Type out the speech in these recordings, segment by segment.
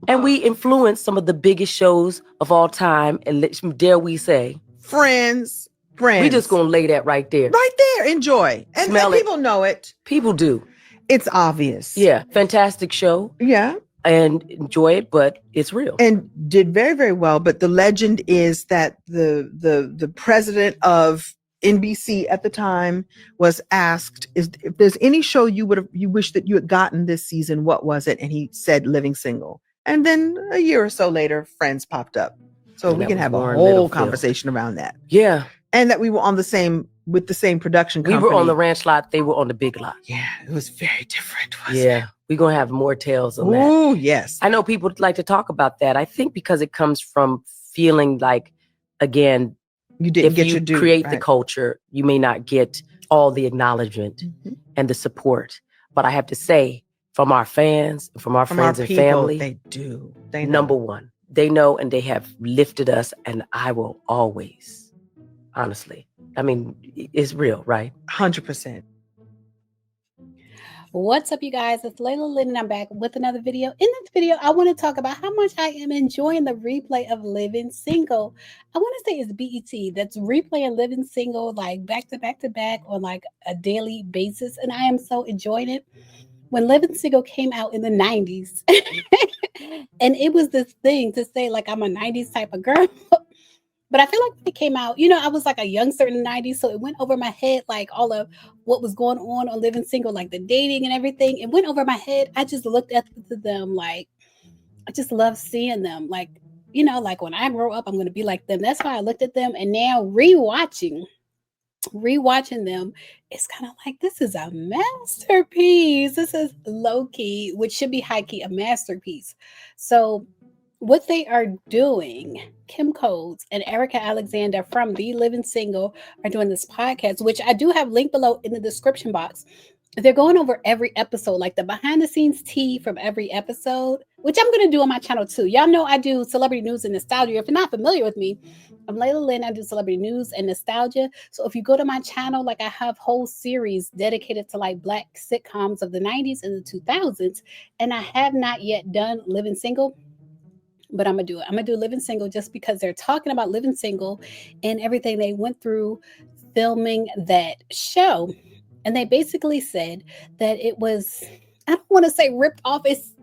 And we influenced some of the biggest shows of all time. And dare we say, Friends. we just gonna lay that right there. Right there. Enjoy. And Smell it. people know it. People do. It's obvious. Yeah. Fantastic show. Yeah. And enjoy it, but it's real. And did very, very well. But the legend is that the president of NBC at the time was asked, if there's any show you wish that you had gotten this season, what was it? And he said Living Single. And then a year or so later, Friends popped up. So we can have a whole conversation around that. Yeah. And that we were on the same production company. We were on the ranch lot. They were on the big lot. Yeah. It was very different. Wasn't it? We're going to have more tales on that. Oh, yes. I know people like to talk about that. I think because it comes from feeling like, again, you didn't get your due. If you create the culture, you may not get all the acknowledgement and the support. But I have to say, from our fans, from our friends and people, family, they do. They know. Number one, they know, and they have lifted us. And I will always, honestly, I mean, it's real, right? 100%. What's up, you guys? It's Layla Lynn, and I'm back with another video. In this video, I want to talk about how much I am enjoying the replay of Living Single. I want to say it's BET that's replaying Living Single like back to back to back on like a daily basis, and I am so enjoying it. When Living Single came out in the 90s, and it was this thing to say like I'm a 90s type of girl. But I feel like when it came out, you know, I was like a youngster in the 90s, so it went over my head, like all of what was going on Living Single, like the dating and everything. It went over my head. I just looked at them like, I just love seeing them. Like, you know, like when I grow up, I'm going to be like them. That's why I looked at them. And now rewatching them, it's kind of like, this is a masterpiece. This is low-key, which should be high-key, a masterpiece. So what they are doing, Kim Coates and Erika Alexander from The Living Single are doing this podcast, which I do have linked below in the description box. They're going over every episode, like the behind the scenes tea from every episode, which I'm going to do on my channel too. Y'all know I do celebrity news and nostalgia. If you're not familiar with me, I'm Layla Lynn. I do celebrity news and nostalgia. So if you go to my channel, like I have whole series dedicated to like Black sitcoms of the 90s and the 2000s. And I have not yet done Living Single, but I'm going to do it. I'm going to do Living Single just because they're talking about Living Single and everything they went through filming that show. And they basically said that it was, I don't want to say ripped off. It's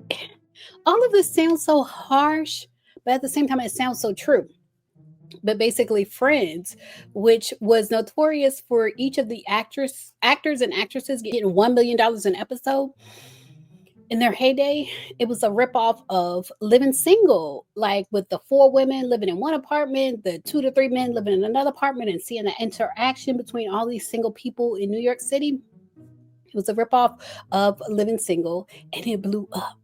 all of this sounds so harsh, but at the same time, it sounds so true. But basically Friends, which was notorious for each of the actors and actresses getting $1 million an episode. In their heyday, it was a ripoff of Living Single, like with the 4 women living in one apartment, the 2 to 3 men living in another apartment, and seeing the interaction between all these single people in New York City. It was a ripoff of Living Single, and it blew up,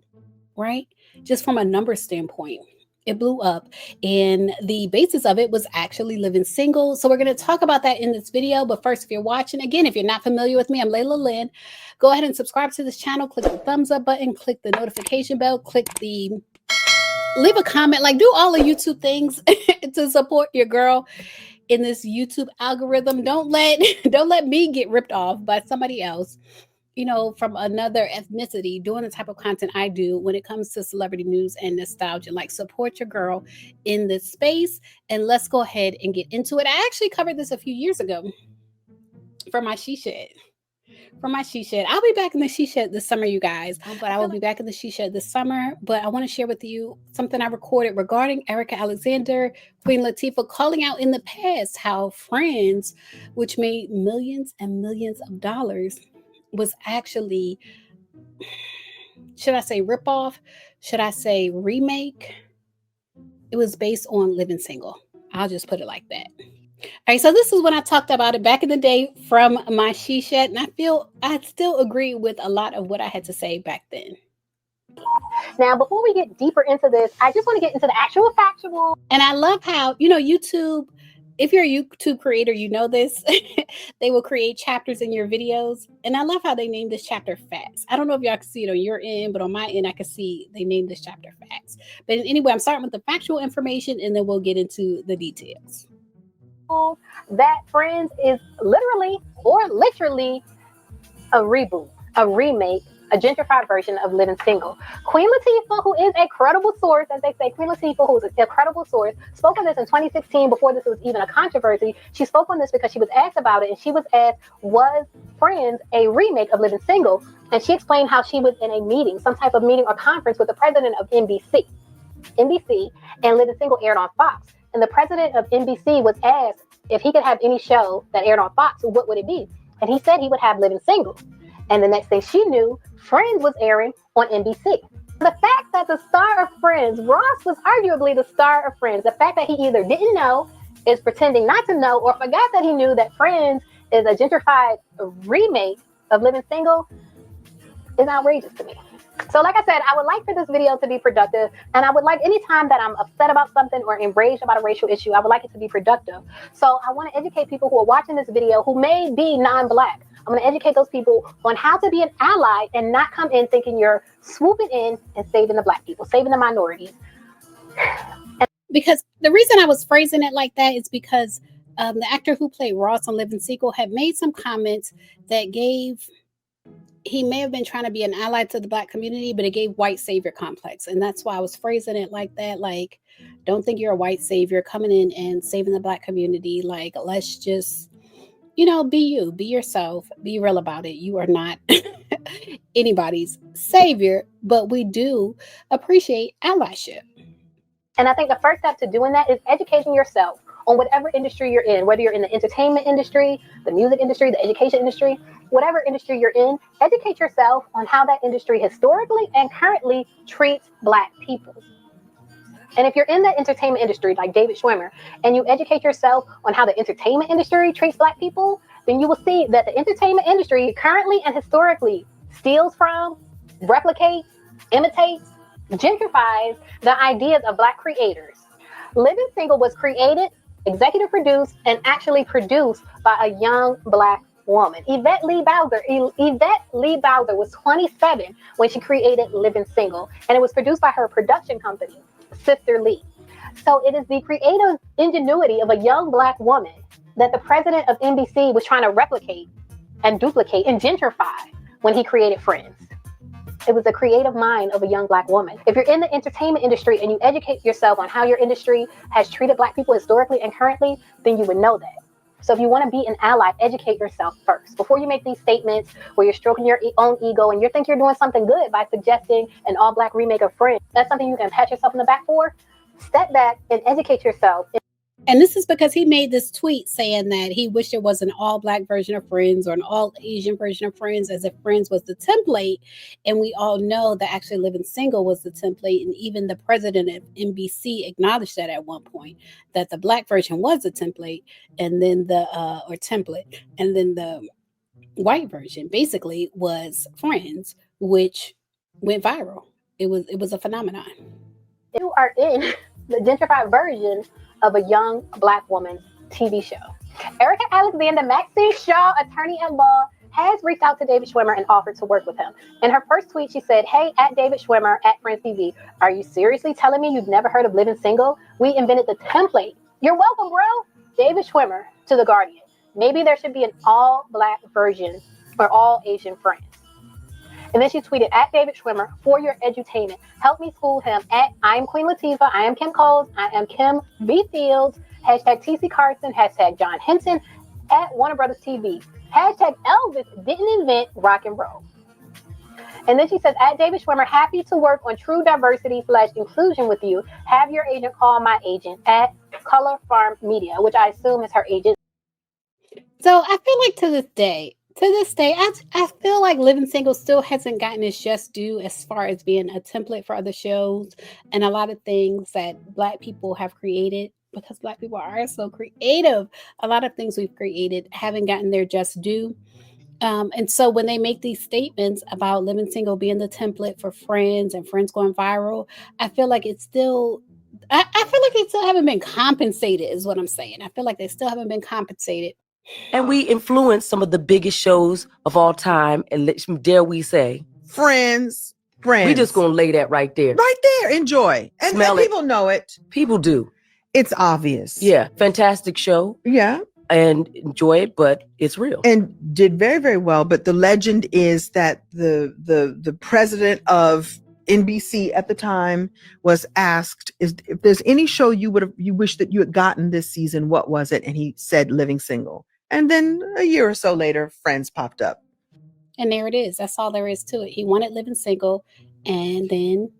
right? Just from a number standpoint, it blew up, and the basis of it was actually Living Single. So we're going to talk about that in this video. But first, if you're watching, again, if you're not familiar with me, I'm Layla Lynn. Go ahead and subscribe to this channel. Click the thumbs up button. Click the notification bell. Leave a comment. Like, do all the YouTube things to support your girl in this YouTube algorithm. Don't let me get ripped off by somebody else, you know, from another ethnicity doing the type of content I do when it comes to celebrity news and nostalgia. Like, support your girl in this space, and let's go ahead and get into it. I actually covered this a few years ago for my She Shed. I'll be back in the She Shed this summer, you guys. But I will be back in the She Shed this summer. But I want to share with you something I recorded regarding Erika Alexander, Queen Latifah, calling out in the past how Friends, which made millions and millions of dollars, was actually, should I say ripoff? Should I say remake? It was based on Living Single. I'll just put it like that. All right, so this is when I talked about it back in the day from my She Shed, and I feel I still agree with a lot of what I had to say back then. Now, before we get deeper into this, I just want to get into the actual factual. And I love how, you know, YouTube, if you're a YouTube creator, you know this, they will create chapters in your videos. And I love how they named this chapter Facts. I don't know if y'all can see it on your end, but on my end, I can see they named this chapter Facts. But anyway, I'm starting with the factual information, and then we'll get into the details. That Friends is literally a reboot, a remake a gentrified version of Living Single. Queen Latifah, who is a credible source, as they say, Queen Latifah, who is a credible source, spoke on this in 2016 before this was even a controversy. She spoke on this because she was asked about it, and she was asked, was Friends a remake of Living Single? And she explained how she was in a meeting, some type of meeting or conference with the president of NBC, and Living Single aired on Fox. And the president of NBC was asked if he could have any show that aired on Fox, what would it be? And he said he would have Living Single. And the next thing she knew, Friends was airing on NBC. The fact that the star of Friends, Ross, was arguably the star of Friends, the fact that he either didn't know, is pretending not to know, or forgot that he knew that Friends is a gentrified remake of Living Single is outrageous to me. So like I said, I would like for this video to be productive, and I would like anytime that I'm upset about something or enraged about a racial issue, I would like it to be productive. So I want to educate people who are watching this video who may be non-Black. I'm going to educate those people on how to be an ally and not come in thinking you're swooping in and saving the Black people, saving the minorities. Because the reason I was phrasing it like that is because the actor who played Ross on Living Single had made some comments that he may have been trying to be an ally to the Black community, but it gave white savior complex. And that's why I was phrasing it like that. Like, don't think you're a white savior coming in and saving the Black community. Like, let's just, be you, be yourself, be real about it. You are not anybody's savior, but we do appreciate allyship. And I think the first step to doing that is educating yourself on whatever industry you're in, whether you're in the entertainment industry, the music industry, the education industry, whatever industry you're in, educate yourself on how that industry historically and currently treats Black people. And if you're in the entertainment industry, like David Schwimmer, and you educate yourself on how the entertainment industry treats Black people, then you will see that the entertainment industry currently and historically steals from, replicates, imitates, gentrifies the ideas of Black creators. Living Single was created, executive produced, and actually produced by a young Black woman, Yvette Lee Bowser. Yvette Lee Bowser was 27 when she created Living Single, and it was produced by her production company, Sister Lee. So it is the creative ingenuity of a young Black woman that the president of NBC was trying to replicate and duplicate and gentrify when he created Friends. It was the creative mind of a young Black woman. If you're in the entertainment industry and you educate yourself on how your industry has treated Black people historically and currently, then you would know that. So if you want to be an ally, educate yourself first. Before you make these statements where you're stroking your own ego and you think you're doing something good by suggesting an all-Black remake of Friends, that's something you can pat yourself in the back for. Step back and educate yourself. And this is because he made this tweet saying that he wished there was an all-Black version of Friends or an all-Asian version of Friends, as if Friends was the template. And we all know that actually Living Single was the template. And even the president of NBC acknowledged that at one point, that the Black version was the template, and then the white version basically was Friends, which went viral. It was a phenomenon. You are in the gentrified version of a young Black woman's TV show. Erika Alexander, Maxine Shaw, attorney at law, has reached out to David Schwimmer and offered to work with him. In her first tweet, she said, "Hey, at David Schwimmer, at Friends TV, are you seriously telling me you've never heard of Living Single? We invented the template. You're welcome, bro." David Schwimmer to The Guardian. Maybe there should be an all-Black version or all-Asian Friends. And then she tweeted, "At David Schwimmer, for your edutainment, help me school him at I am Queen Latifah, I am Kim Coles, I am Kim B. Fields, hashtag TC Carson, hashtag John Henson, at Warner Brothers TV, hashtag Elvis didn't invent rock and roll." And then she says, "At David Schwimmer, happy to work on true diversity / inclusion with you. Have your agent call my agent at Color Farm Media," which I assume is her agent. So I feel like to this day, I feel like Living Single still hasn't gotten its just due as far as being a template for other shows and a lot of things that Black people have created, because Black people are so creative. A lot of things we've created haven't gotten their just due. And so when they make these statements about Living Single being the template for Friends and Friends going viral, I feel like it's still, I feel like they still haven't been compensated is what I'm saying. I feel like they still haven't been compensated. And we influence some of the biggest shows of all time. And dare we say, Friends. We just gonna lay that right there. Right there. Enjoy. And Smell it. people know it. People do. It's obvious. Yeah. Fantastic show. Yeah. and enjoy it, but it's real. And did very, very well. But the legend is that the president of NBC at the time was asked, if there's any show you wish that you had gotten this season, what was it? And he said Living Single. And then a year or so later, Friends popped up. And there it is. That's all there is to it. He wanted Living Single, and then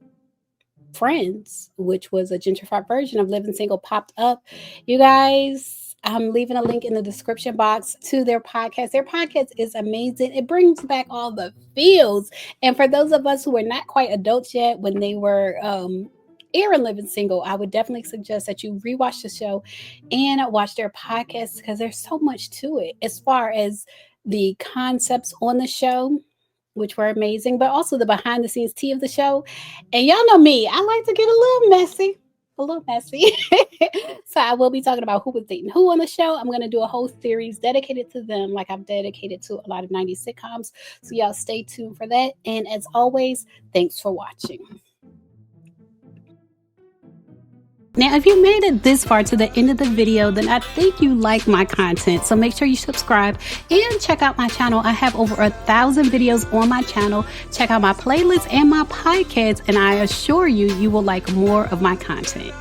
Friends, which was a gentrified version of Living Single, popped up. You guys, I'm leaving a link in the description box to their podcast. Their podcast is amazing. It brings back all the feels. And for those of us who are not quite adults yet, when they were airing Living Single, I would definitely suggest that you rewatch the show and watch their podcast, because there's so much to it as far as the concepts on the show, which were amazing, but also the behind the scenes tea of the show. And y'all know me, I like to get a little messy. So I will be talking about who was dating who on the show. I'm going to do a whole series dedicated to them, like I've dedicated to a lot of 90s sitcoms. So y'all stay tuned for that. And as always, thanks for watching. Now, if you made it this far to the end of the video, then I think you like my content. So make sure you subscribe and check out my channel. I have over 1,000 videos on my channel. Check out my playlist and my podcast, and I assure you, you will like more of my content.